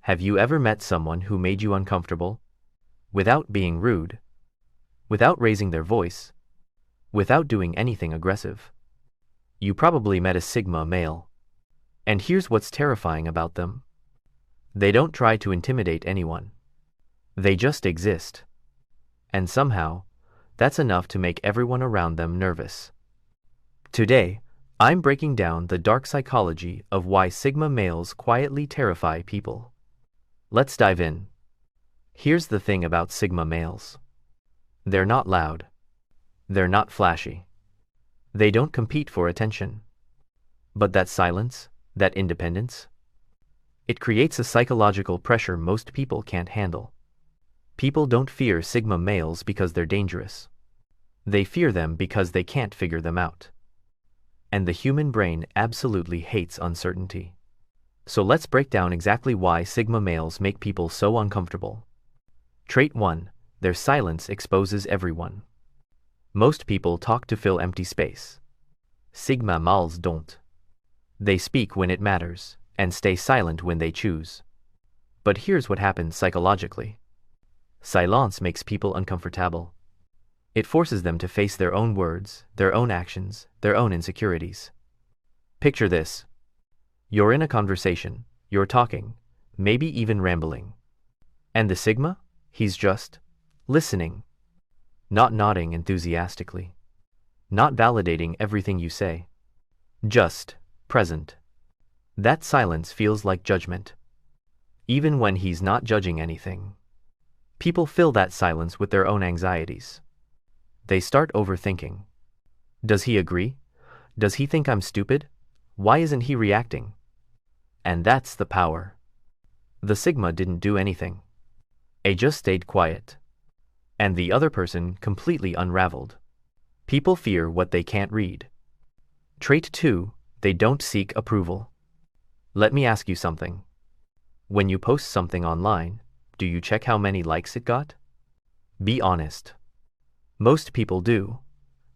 Have you ever met someone who made you uncomfortable? Without being rude, without raising their voice, without doing anything aggressive. You probably met a Sigma male. And here's what's terrifying about them. They don't try to intimidate anyone. They just exist. And somehow, that's enough to make everyone around them nervous. Today, I'm breaking down the dark psychology of why Sigma males quietly terrify people. Let's dive in. Here's the thing about Sigma males. They're not loud. They're not flashy. They don't compete for attention. But that silence, that independence, it creates a psychological pressure most people can't handle. People don't fear Sigma males because they're dangerous. They fear them because they can't figure them out. And the human brain absolutely hates uncertainty. So let's break down exactly why Sigma males make people so uncomfortable. Trait 1. Their silence exposes everyone. Most people talk to fill empty space. Sigma males don't. They speak when it matters, and stay silent when they choose. But here's what happens psychologically. Silence makes people uncomfortable. It forces them to face their own words, their own actions, their own insecurities. Picture this. You're in a conversation, you're talking, maybe even rambling. And the Sigma? He's just listening. Not nodding enthusiastically. Not validating everything you say. Just present. That silence feels like judgment. Even when he's not judging anything. People fill that silence with their own anxieties. They start overthinking. Does he agree? Does he think I'm stupid? Why isn't he reacting? And that's the power. The Sigma didn't do anything. It just stayed quiet. And the other person completely unraveled. People fear what they can't read. Trait 2. They don't seek approval. Let me ask you something. When you post something online, do you check how many likes it got? Be honest. Most people do.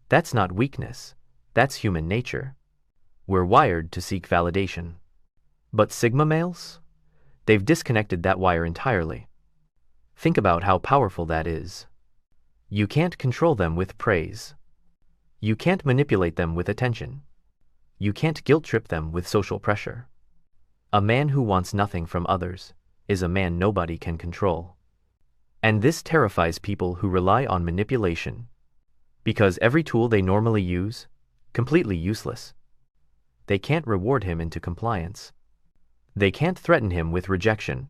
That's not weakness. That's human nature. We're wired to seek validation. But Sigma males? They've disconnected that wire entirely. Think about how powerful that is. You can't control them with praise. You can't manipulate them with attention. You can't guilt-trip them with social pressure. A man who wants nothing from others is a man nobody can control. And this terrifies people who rely on manipulation. Because every tool they normally use, completely useless. They can't reward him into compliance. They can't threaten him with rejection.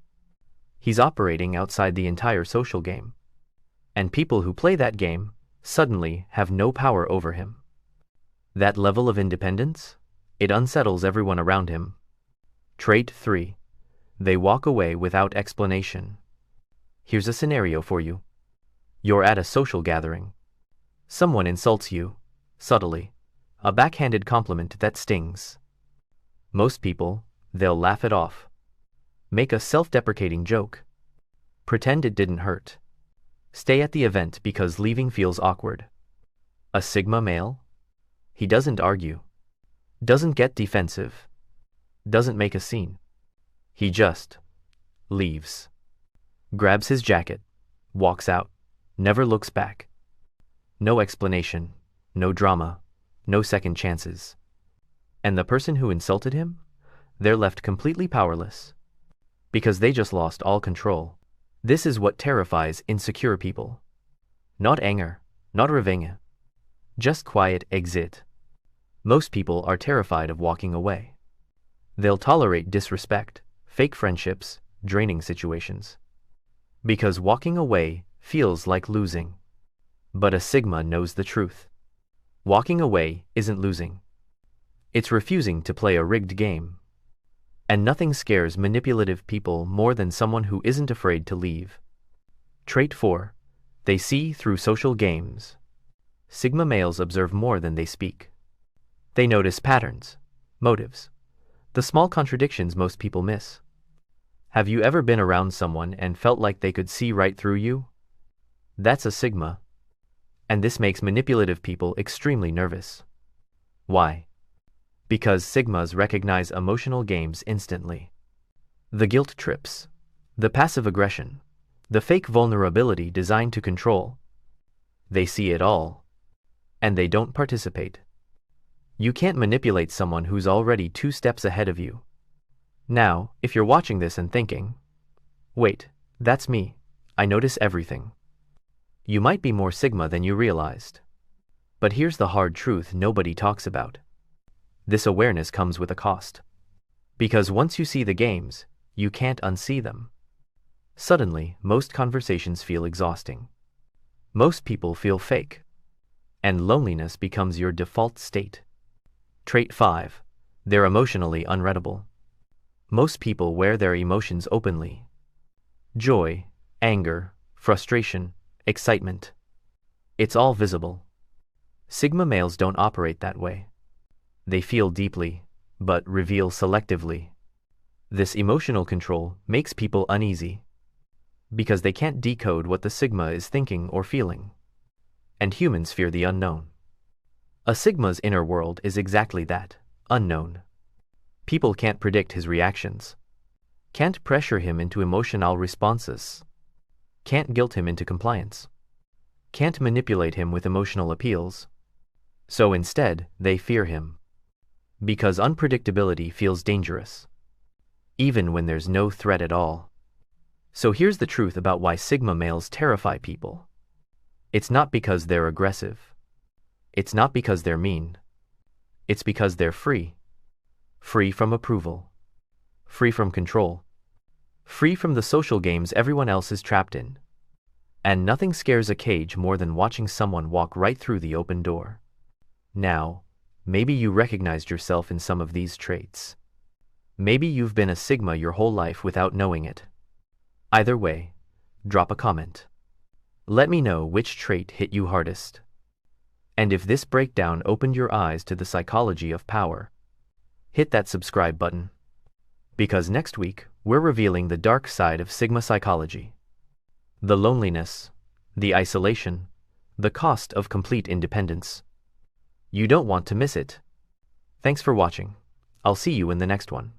He's operating outside the entire social game. And people who play that game suddenly have no power over him. That level of independence, it unsettles everyone around him. Trait 3. They walk away without explanation. Here's a scenario for you. You're at a social gathering. Someone insults you, subtly, a backhanded compliment that stings. Most people, they'll laugh it off. Make a self-deprecating joke. Pretend it didn't hurt. Stay at the event because leaving feels awkward. A Sigma male? He doesn't argue. Doesn't get defensive. Doesn't make a scene. He just leaves. Grabs his jacket, walks out, never looks back. No explanation, no drama, no second chances. And the person who insulted him? They're left completely powerless. Because they just lost all control. This is what terrifies insecure people. Not anger, not revenge. Just quiet exit. Most people are terrified of walking away. They'll tolerate disrespect, fake friendships, draining situations. Because walking away feels like losing. But a Sigma knows the truth. Walking away isn't losing. It's refusing to play a rigged game. And nothing scares manipulative people more than someone who isn't afraid to leave. Trait 4. They see through social games. Sigma males observe more than they speak. They notice patterns, motives, the small contradictions most people miss. Have you ever been around someone and felt like they could see right through you? That's a Sigma. And this makes manipulative people extremely nervous. Why? Because Sigmas recognize emotional games instantly. The guilt trips, The passive aggression. The fake vulnerability designed to control. They see it all. And they don't participate. You can't manipulate someone who's already 2 steps ahead of you. Now, if you're watching this and thinking, wait, that's me, I notice everything. You might be more Sigma than you realized. But here's the hard truth nobody talks about. This awareness comes with a cost. Because once you see the games, you can't unsee them. Suddenly, most conversations feel exhausting. Most people feel fake. And loneliness becomes your default state. Trait 5. They're emotionally unreadable. Most people wear their emotions openly. Joy, anger, frustration, excitement. It's all visible. Sigma males don't operate that way. They feel deeply, but reveal selectively. This emotional control makes people uneasy, because they can't decode what the Sigma is thinking or feeling. And humans fear the unknown. A Sigma's inner world is exactly that, unknown. People can't predict his reactions. Can't pressure him into emotional responses. Can't guilt him into compliance. Can't manipulate him with emotional appeals. So instead, they fear him. Because unpredictability feels dangerous. Even when there's no threat at all. So here's the truth about why Sigma males terrify people. It's not because they're aggressive. It's not because they're mean. It's because they're free. Free from approval. Free from control. Free from the social games everyone else is trapped in. And nothing scares a cage more than watching someone walk right through the open door. Now, maybe you recognized yourself in some of these traits. Maybe you've been a Sigma your whole life without knowing it. Either way, drop a comment. Let me know which trait hit you hardest. And if this breakdown opened your eyes to the psychology of power, hit that subscribe button. Because next week, we're revealing the dark side of Sigma psychology. The loneliness, the isolation, the cost of complete independence. You don't want to miss it. Thanks for watching. I'll see you in the next one.